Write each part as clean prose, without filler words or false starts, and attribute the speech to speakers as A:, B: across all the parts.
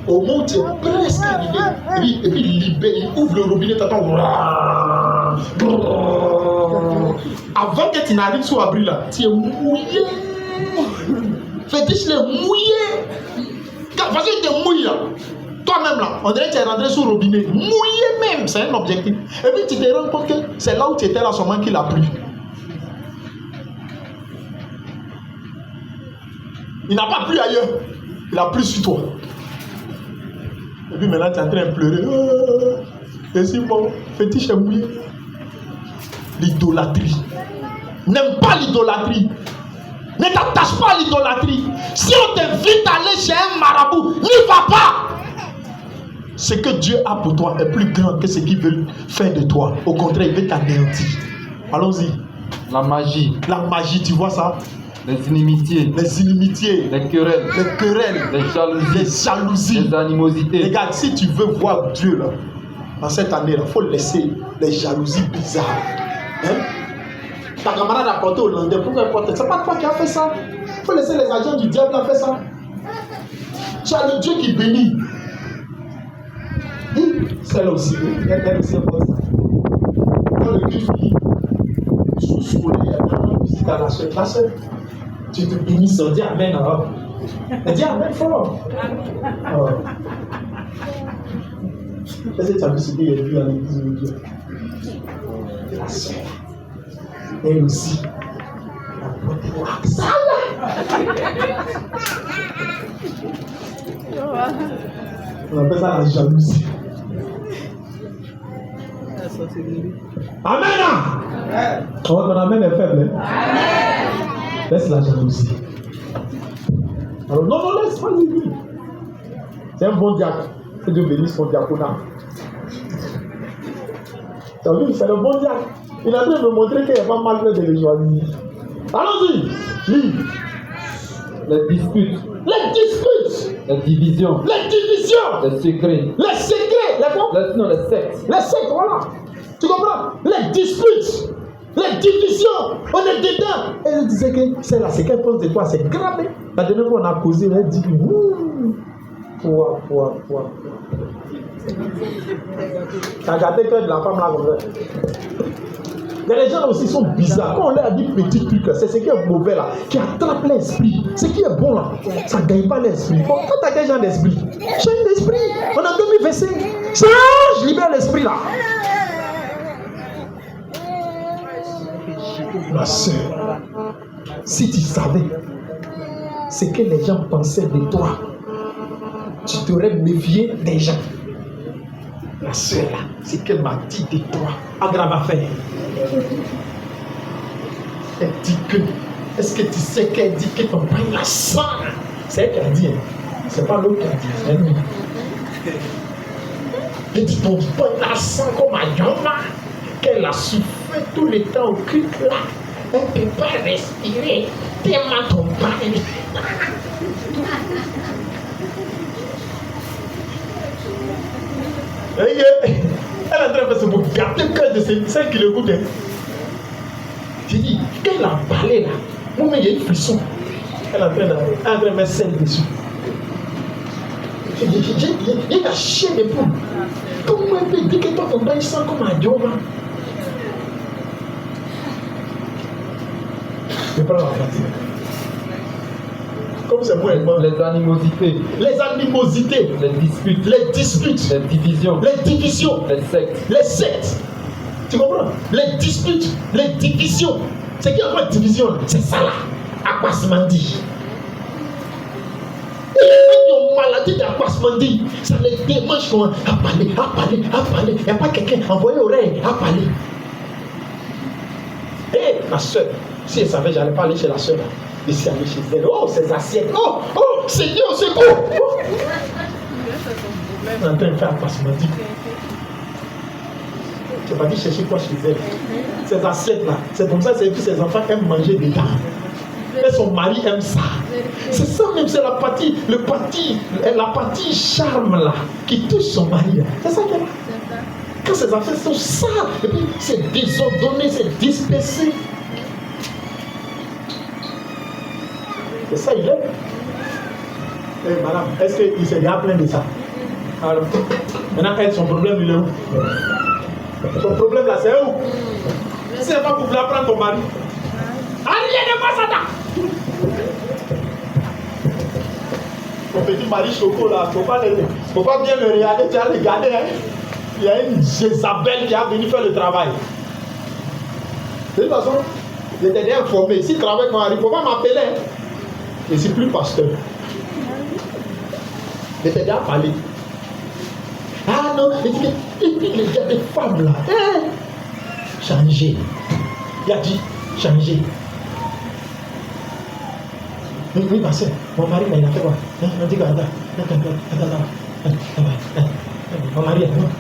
A: Au moment où tu es presque arrivé, et puis libère, il ouvre le robinet, t'attends. Avant que tu n'arrives sur l'abri là, tu es mouillé. Fétiche, il est mouillé. Parce que tu es mouillé là. Toi-même là, on dirait que tu es rentré sur le robinet, mouillé même, c'est un objectif. Et puis tu te rends compte que c'est là où tu étais là seulement qu'il a plu. Il n'a pas plu ailleurs, il a plu sur toi. Et puis maintenant tu es en train de pleurer. Et si bon, fétiche est mouillé. L'idolâtrie. N'aime pas l'idolâtrie. Ne t'attache pas à l'idolâtrie. Si on t'invite à aller chez un marabout, n'y va pas. Ce que Dieu a pour toi est plus grand que ce qu'il veut faire de toi. Au contraire, il veut t'anéantir. Allons-y.
B: La magie.
A: La magie, tu vois ça?
B: Les inimitiés.
A: Les inimitiés.
B: Les querelles.
A: Les querelles.
B: Les jalousies.
A: Les jalousies.
B: Les animosités.
A: Regarde, si tu veux voir Dieu là, dans cette année-là, il faut laisser les jalousies bizarres. Hein? Ta camarade a porté au Hollandais, pourquoi elle porte? C'est pas toi qui as fait ça. Il faut laisser les agents du diable faire ça. Tu as le Dieu qui bénit. Celle aussi, elle aussi est pour ça. Quand le Dieu finit, sous il y a une visite à la soeur. La soeur, tu te bénis, on dit Amen. Elle dit Amen fort. Est-ce que tu as vu ce qu'il y a vu à l'église de Dieu? La soeur, elle aussi, la porte noire. Ça on appelle ça la jalousie. Amen. Ton amen est faible. Laisse la jalousie. Alors, non, laisse pas lui. C'est un bon diacre. Que Dieu bénisse son diaconat. Tu as vu, c'est le bon diacre. Il a train de me montrer qu'il n'y a pas mal fait de les choisir. Allons-y. Lis.
B: Les disputes.
A: Les disputes.
B: Les divisions.
A: Les divisions.
B: Les secrets.
A: Les secrets. Les quoi?
B: Non, les sectes.
A: Les sectes, voilà. Tu comprends? Les disputes. Les divisions. On est dedans. Et elle disait que c'est là, c'est qu'elle pense de toi, c'est grave. La dernière fois on a causé, elle dit Pouah. T'as gâté le cœur de la femme là comme ça. Mais les gens aussi sont bizarres. Quand on leur a dit petit truc, c'est ce qui est mauvais là, qui attrape l'esprit. Ce qui est bon là, ça ne gagne pas l'esprit. Bon, quand tu as quel genre d'esprit? Change d'esprit. On a 2025. Change, libère l'esprit là. Ma soeur, si tu savais ce que les gens pensaient de toi, tu t'aurais méfié des gens. La soeur là, c'est qu'elle m'a dit de toi. Aggrave affaire. Elle dit que, est-ce que tu sais qu'elle dit que ton pain la sang? C'est elle qui a dit, hein. C'est pas l'autre qui a dit, c'est lui. Elle dit ton pain la sang comme un yoma, qu'elle a souffert tout le temps au cul là. Elle ne peut pas respirer tellement ton pain. Elle est en train de faire ce mot, garder le cœur de celle qui l'écoute. J'ai dit, qu'elle a parlé là, moi il y a une frisson. Elle est en train de mettre celle dessus. Il a chier des poules. Comment elle peut dire que toi ton bain sent comme un dieu? Je prends la pratique. Comme c'est moi et moi.
B: Les animosités.
A: Les animosités.
B: Les disputes.
A: Les disputes.
B: Les divisions.
A: Les divisions.
B: Les sectes.
A: Les sectes. Tu comprends? Les disputes. Les divisions. C'est qui a quoi de division? C'est ça là. Aquasmandi. Et les gens qui ont maladie d'Aquasmandi, ça les démange comment? À parler. Il n'y a pas quelqu'un envoyé oreille à parler. Hé, ma soeur. Si elle savait, j'allais pas aller chez la soeur. Je suis allé chez elle. Oh, ces assiettes. Oh, Seigneur, c'est beau. On est en train de faire un passement. Tu vas dire chercher quoi chez elle? Ces assiettes-là. C'est comme ça que ses enfants aiment manger dedans. Et son mari aime ça. C'est ça même, c'est la partie charme là qui touche son mari. C'est ça qu'elle a. Quand ses enfants sont sales, et puis c'est désordonné, c'est dispersé. C'est ça, il est. hey, madame, est-ce qu'il s'est déjà plaint de ça? Alors, maintenant, elle, son problème, il est où? Son problème là, c'est où? C'est pas pour vouloir prendre ton mari. Allez, ne pas ça. Ton petit mari choco là, faut pas bien le regarder, tu vas le regarder. Hein? Il y a une Jézabel qui a venu faire le travail. De toute façon, j'étais bien informé. Si le travail quand arrive, il ne faut pas m'appeler. Hein? Je ne suis plus pasteur. J'étais déjà parlé. Ah non, et puis il y a des femmes là. Hein? Changer. Il a dit changer. Oui, ma soeur, mon mari, il a fait quoi? On dit quoi? Attends. Mon mari, attends.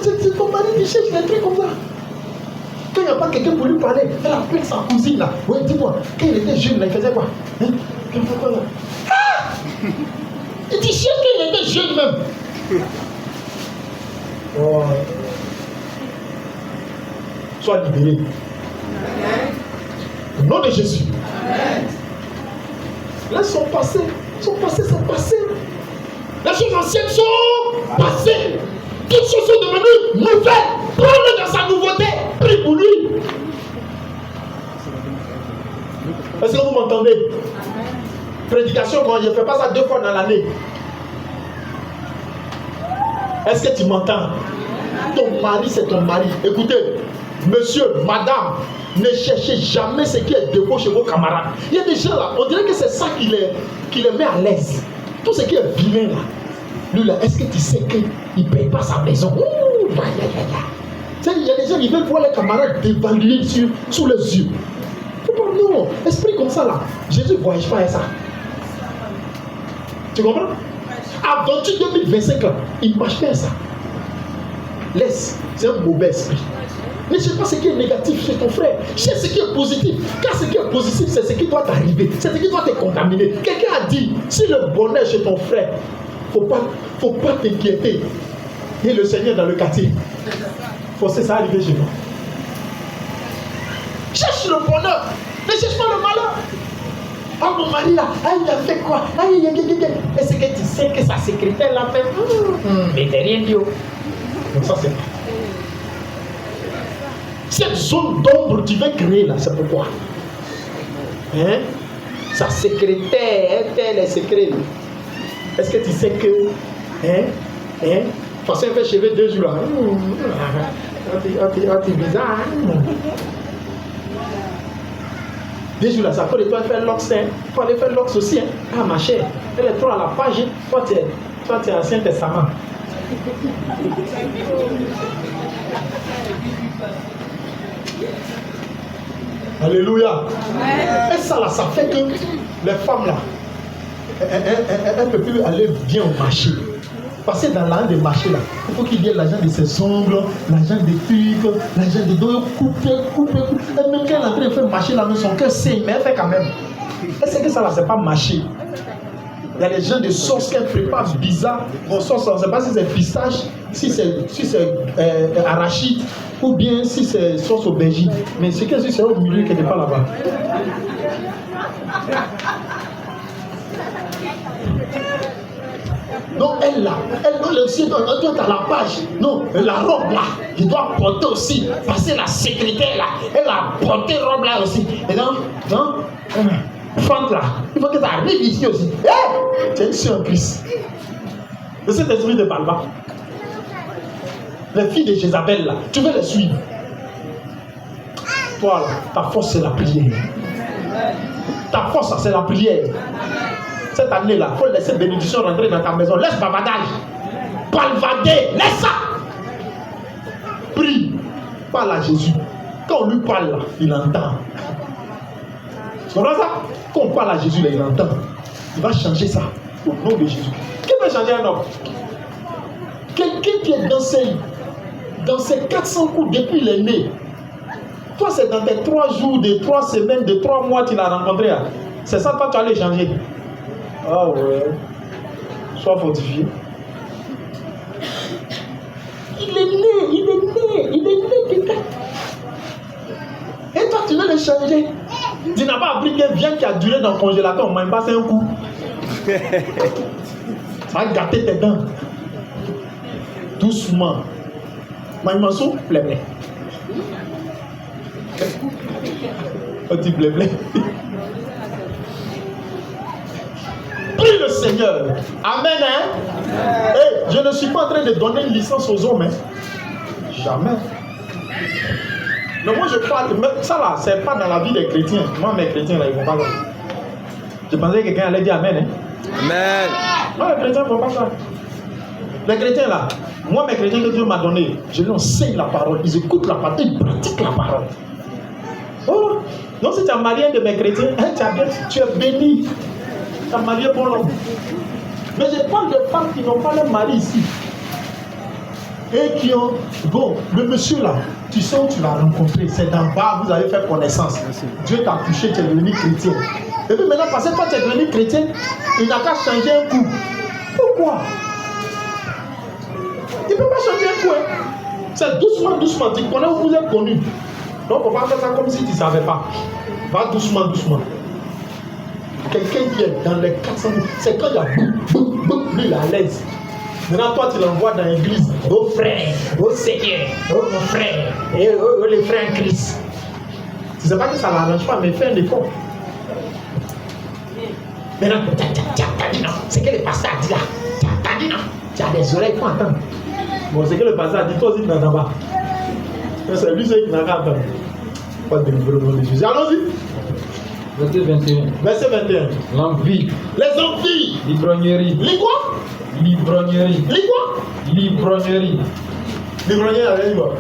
A: C'est ton mari qui cherche des trucs comme ça. Quand il n'y a pas quelqu'un pour lui parler, elle appelle sa cousine là. Oui, dis-moi, quand il était jeune là, il faisait quoi? Hein? Il fait quoi là? Ah! Il dit cherche quand il était jeune même. Oh. Sois libéré. Au nom de Jésus. Amen. Laisse son passé. Son passé, c'est passé. Les choses anciennes sont passées. Toutes choses sont devenues nouvelles. Prends-le dans sa nouveauté. Prie pour lui. Est-ce que vous m'entendez? Prédication, quand je ne fais pas ça 2 fois dans l'année. Est-ce que tu m'entends? Ton mari, c'est ton mari. Écoutez, monsieur, madame, ne cherchez jamais ce qui est défaut chez vos camarades. Il y a des gens là, on dirait que c'est ça qui les met à l'aise. Tout ce qui est vilain là. Lui là, est-ce que tu sais qu'il ne paye pas sa maison? Ouh, tu sais, il y a des gens qui veulent voir les camarades dévaluer sous les yeux. Non, esprit comme ça là. Jésus ne voyage pas à ça. Tu comprends? Aventure 2025 là, il ne marche pas à ça. Laisse, c'est un mauvais esprit. Ne cherche pas ce qui est négatif chez ton frère. Cherche ce qui est positif. Car ce qui est positif, c'est ce qui doit t'arriver. C'est ce qui doit te contaminer. Quelqu'un a dit, si le bonheur chez ton frère, faut pas t'inquiéter. Et le Seigneur dans le quartier. Faut que ça arrive chez moi. Cherche le bonheur. Ne cherche pas le malheur. Ah, mon mari là, ah, il a fait quoi? Ah, est-ce que tu sais que sa secrétaire l'a fait? Mais t'es rien dit. Donc ça, c'est cette zone d'ombre tu veux créer là, c'est pourquoi. Hein? Sa secrétaire, elle est secrète. Est-ce que tu sais que. Parce qu'elle fait cheveux 2 jours là. C'est bizarre. Hein? 2 jours là, ça peut de toi faire l'ox. Il faut aller faire l'ox aussi. Hein? Ah ma chère, elle est trop à la page. Toi tu es Ancien Testament. Alléluia. Et ça là, ça fait que les femmes là, elles ne peuvent plus aller bien au marché. Parce que dans l'un des marchés là, il faut qu'il y ait l'argent de ses ongles, l'argent des trucs, l'argent des dos, couper. Et même quand elle est en train de faire marcher là, son cœur saigne, mais elle fait quand même. Est-ce que ça là, c'est pas marché? Il y a des gens de sauce qu'elle prépare bizarre. Bon, sauce, on ne sait pas si c'est pistache, si c'est arachide, ou bien si c'est sauce aubergine. Mais c'est que si c'est au milieu qui n'est pas là-bas. Donc elle là, elle doit aussi doit être à la page. Non, la robe là, il doit porter aussi. Parce que la secrétaire là, elle a porté robe là aussi. Et donc, fente là, il faut que ça arrive ici aussi. Tu es ici en Christ. Mais cet esprit ne parle pas. Les filles de Jézabel là, tu veux les suivre. Toi là, ta force c'est la prière. Ta force c'est la prière. Cette année là, il faut laisser bénédiction rentrer dans ta maison. Laisse bavardage. Palvader, laisse ça. Prie. Parle à Jésus. Quand on lui parle là, il entend. Tu comprends ça? Quand on parle à Jésus là, il entend. Il va changer ça. Au nom de Jésus. Qui va changer un homme? Quelqu'un qui est dans ses 400 coups depuis il est né. Toi, c'est dans tes 3 jours, de 3 semaines, de 3 mois tu l'as rencontré. Hein? C'est ça, toi, tu allais changer. Ah ouais. Sois fortifié. Il est né quelqu'un. Et toi, tu veux le changer. Tu n'as pas appris que viande qui a duré dans le congélateur, on ne mange pas, c'est un coup. Ça va gâter tes dents. Doucement. Maïmassou, blé-blé. Petit blé-blé. Prie le Seigneur. Amen, hein? Hey, je ne suis pas en train de donner une licence aux hommes, hein? Jamais. Mais moi, je parle, ça là, c'est pas dans la vie des chrétiens. Moi, mes chrétiens, là, ils vont pas là. Je pensais que quelqu'un allait dire Amen, hein?
C: Amen.
A: Non, les chrétiens ne font pas ça. Les chrétiens, là, moi, mes chrétiens que Dieu m'a donné, je leur enseigne la parole. Ils écoutent la parole, ils pratiquent la parole. Oh, non, si tu as marié un de mes chrétiens, hein, tu es béni. Tu as marié bon homme. Mais je parle de femmes qui n'ont pas leur mari ici. Et qui ont. Bon, le monsieur là, tu sais où tu l'as rencontré, c'est d'en bas, vous avez fait connaissance. Dieu t'a touché, tu es devenu chrétien. Et puis maintenant, parce que toi tu es devenu chrétien, il n'a qu'à changer un coup. Pourquoi? Il ne peut pas changer un coup. Hein. C'est doucement, doucement. Tu connais où vous êtes connu. Donc on va faire ça comme si tu ne savais pas. Va doucement, doucement. Quelqu'un qui est dans les 400 000, c'est quand il y a boum, boum, lui il est à l'aise. Maintenant toi tu l'envoies dans l'église. Oh frère, oh Seigneur, oh mon frère, et oh les frères en Christ. Tu ne sais pas que ça ne l'arrange pas, mais fais un effort. Maintenant, tu as dit non, c'est que le pasteur a dit là. Tu as dit non, tu as des oreilles pour entendre. Bon, c'est que le pasteur a dit, toi aussi tu n'entends pas. C'est lui qui n'a qu'à entendre. Pas de délivrer au nom de Jésus. Allons-y.
B: Verset 21.
A: Verset 21.
B: L'envie.
A: Les envies.
B: L'ivrognerie.
A: Les quoi?
B: L'ivrognerie.
A: Les quoi?
B: L'ivrognerie.
A: L'ivrognerie avec quoi?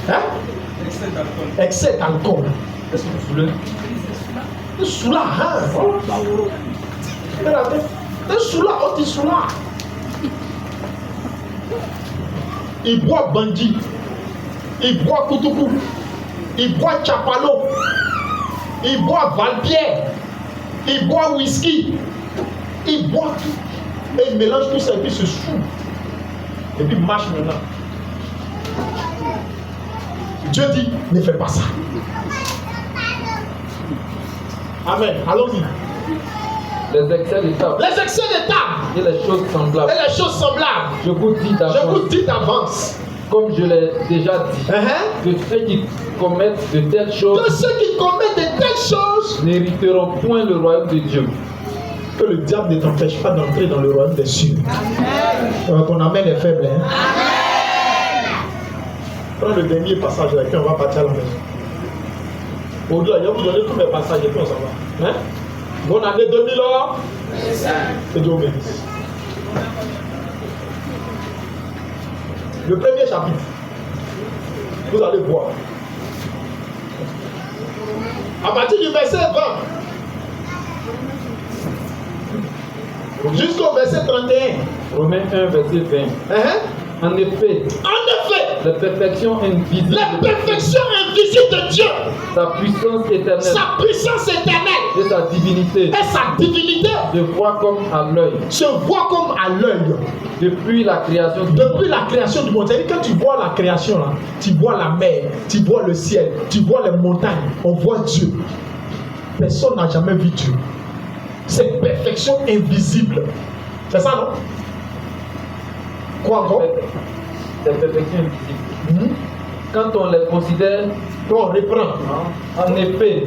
A: Hein? Excès d'alcool.
B: Est-ce que vous voulez?
A: Tu es sous là, hein? Tu es sous là, oh, tu es sous là. Il boit bandit, il boit Koutoukou, il boit Chapalo, il boit Valpierre, il boit whisky, il boit tout. Et il mélange tout ça et puis se saoule. Et puis marche maintenant. Dieu dit, ne fais pas ça. Amen. Allons-y.
B: Les excès de table.
A: Les excès de table.
B: Et les choses semblables.
A: Et les choses semblables.
B: Je vous dis
A: d'avance.
B: Comme je l'ai déjà dit, que ceux qui commettent de telles choses n'hériteront point le royaume de Dieu.
A: Que le diable ne t'empêche pas d'entrer dans le royaume des cieux. Ton amen est faible. Hein? Prends le dernier passage et puis on va partir à la maison. Au-delà, il va vous donner tous mes passages et puis on s'en va. Hein? Bonne année 2000 ans. Que Dieu vous bénisse. Le premier chapitre, vous allez voir. À partir du verset 20 jusqu'au verset 31.
B: Romains 1, verset 20. En effet, la perfection invisible
A: de Dieu,
B: sa puissance éternelle et sa divinité se voit comme à l'œil. Depuis la création
A: du monde. C'est-à-dire quand tu vois la création là, tu vois la mer, tu vois le ciel, tu vois les montagnes, on voit Dieu. Personne n'a jamais vu Dieu. C'est perfection invisible. C'est ça, non? Quoi encore?
B: C'est perfection invisible. Quand on les considère,
A: on reprend.
B: En effet,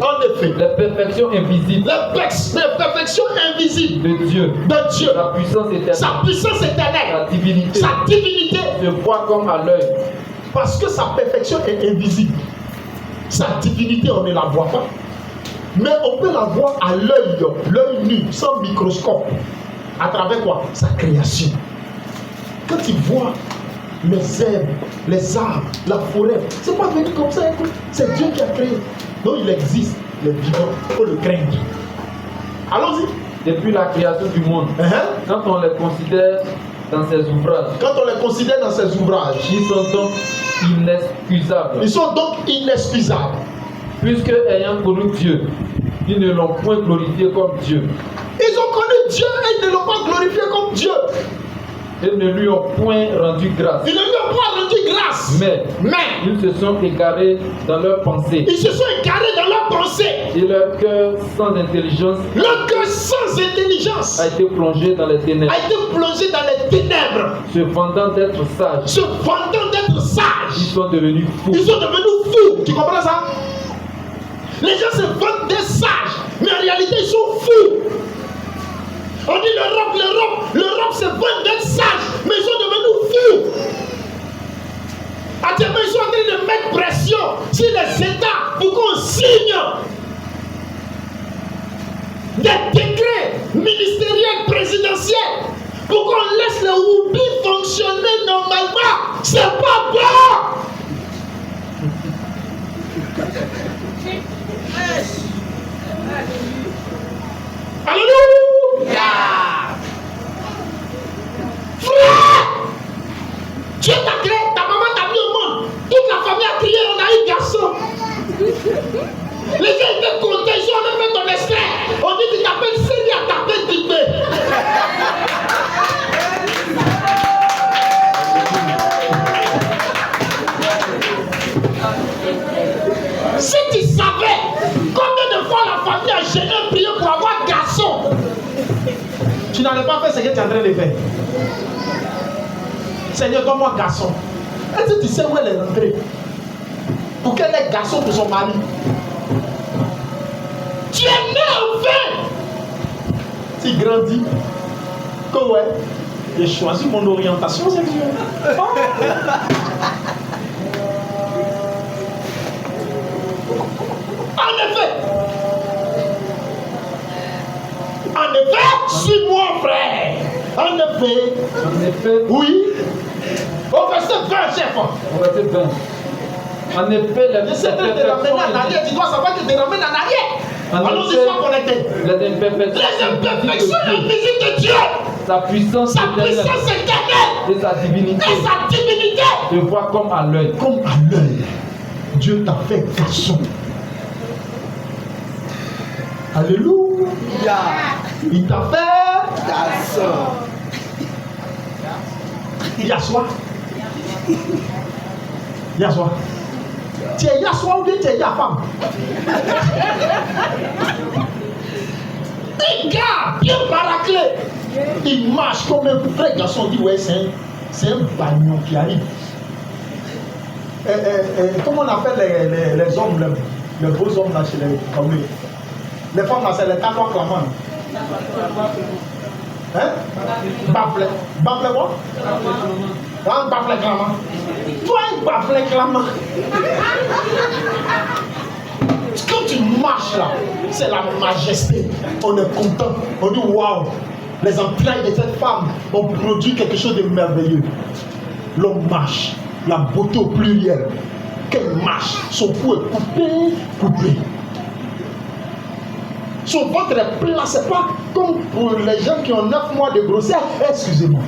B: la perfection invisible. De Dieu. Sa puissance éternelle. Sa divinité. Se voit comme à l'œil.
A: Parce que sa perfection est invisible. Sa divinité, on ne la voit pas. Mais on peut la voir à l'œil nu, sans microscope. À travers quoi? Sa création. Quand tu vois les herbes, les arbres, la forêt, c'est pas venu comme ça. C'est Dieu qui a créé. Donc il existe, le vivant, il faut le craindre. Allons-y.
B: Depuis la création du monde, quand on les considère dans ses ouvrages, ils sont donc inexcusables. Puisque ayant connu Dieu, ils ne l'ont point glorifié comme Dieu.
A: Ils ont connu Dieu et ils ne l'ont pas glorifié comme Dieu.
B: Ils ne lui ont point rendu grâce.
A: Ils ne lui ont pas rendu grâce.
B: Mais ils se sont égarés dans leurs pensées.
A: Ils se sont égarés dans leurs pensées.
B: Et leur cœur sans intelligence a été plongé dans les ténèbres. Se vantant d'être sages. Ils sont devenus fous.
A: Tu comprends ça? Les gens se vantent d'être sages, mais en réalité ils sont fous. On dit l'Europe se vante d'être sage, mais ils sont devenus fous. Actuellement, ils sont en train de mettre pression sur les États pour qu'on signe des décrets ministériels, présidentiels, pour qu'on laisse le Woubi fonctionner normalement. C'est pas bon. Alléluia. Frère, Dieu t'a créé, ta maman t'a mis au monde. Toute la famille a crié, on a eu garçon. Les gens étaient contents, ils ont fait ton extrait. On dit tu t'appelles Célie, à t'appeler Tibé. Si tu savais combien de fois la famille a gêné prié pour avoir garçon, tu n'allais pas faire ce que tu es en train de faire. Seigneur, donne-moi garçon. Est-ce que tu sais où elle est rentrée? Pour qu'elle ait garçon pour son mari. Tu es né enfin. Tu grandis. Que ouais, j'ai choisi mon orientation sexuelle. Oh. En effet, suis-moi, frère. En effet, oui. Au verset 20, chef.
B: Au verset 20. En effet, la vie
A: c'est de te ramener en arrière. Tu dois savoir que tu te ramènes en arrière. Allons-y, sois connecté. Les imperfections, la visite de Dieu.
B: Sa puissance
A: éternelle.
B: Et sa divinité. Te voit comme à l'œil.
A: Comme à l'œil. Dieu t'a fait garçon. Alléluia. Il t'a fait garçon. Yassois. Yassois. Tu es Yassois ou bien tu es Yafam? Un gars bien baraclé. Il marche comme un vrai garçon. On dit ouais, c'est un bagnon qui arrive. Comment on appelle les hommes, les beaux hommes là chez les communes? Les femmes là, c'est les tatouages clamants. Hein? Baflet. Baflet quoi? Un baflet clamant. Toi, un baflet clamant. Quand tu marches là, c'est la majesté. On est content. On dit waouh. Les entrailles de cette femme ont produit quelque chose de merveilleux. L'homme marche. La beauté au pluriel. Qu'elle marche. Son cou est coupé. Son ventre est plat, c'est pas comme pour les gens qui ont 9 mois de grossesse. Excusez-moi.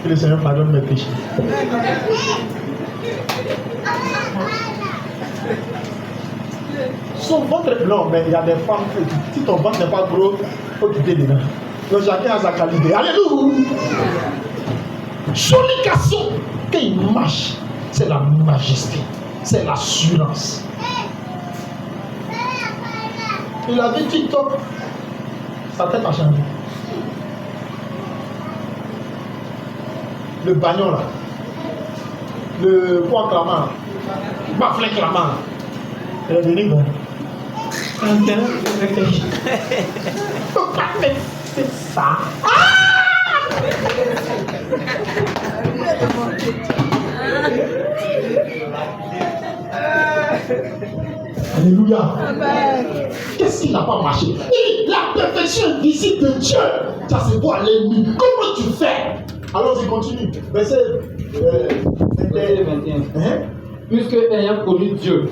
A: Que le Seigneur pardonne mes péchés. Son ventre est blanc, mais il y a des femmes, si ton ventre n'est pas gros, il faut quitter dedans. Donc chacun a sa qualité. Alléluia. Joli garçon, quand il marche, c'est la majesté, c'est l'assurance. Il a vu TikTok, sa tête a changé. Le bagnon là, le poids clamant, baflet clamant, il est devenu bon. C'est ça. Alléluia. Qu'est-ce qui n'a pas marché? La perfection visite de Dieu. Ça se voit à l'ennemi. Comment tu fais? Alors il continue. Verset
B: 21. Puisque ayant connu Dieu,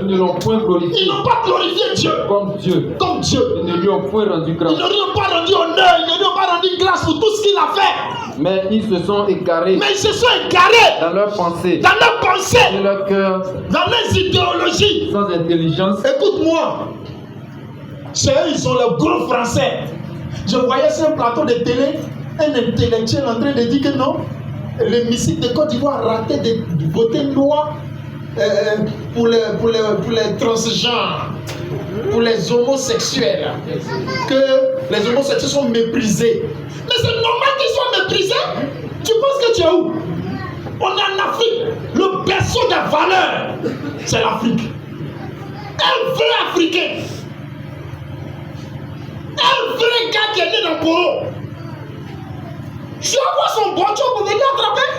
B: ils ne l'ont point glorifié.
A: Ils n'ont pas glorifié Dieu
B: comme Dieu.
A: Ils
B: ne lui ont point rendu grâce.
A: Ils ne lui ont pas rendu honneur. Ils ne lui ont pas rendu grâce pour tout ce qu'il a fait.
B: Mais ils se sont égarés. Dans leurs pensées.
A: Dans
B: leur cœur.
A: Dans les idéologies.
B: Sans intelligence.
A: Écoute-moi. C'est eux, ils sont les gros Français. Je voyais sur un plateau de télé un intellectuel en train de dire que non, l'hémicycle de Côte d'Ivoire a raté de voter une loi pour les transgenres, pour les homosexuels, que les homosexuels sont méprisés. Mais c'est normal qu'ils soient méprisés. Tu penses que tu es où? On est en Afrique. Le berceau des valeurs, c'est l'Afrique. Un vrai Africain. Un vrai gars qui est né dans le Poro. Je vais avoir son bon job pour venir attraper.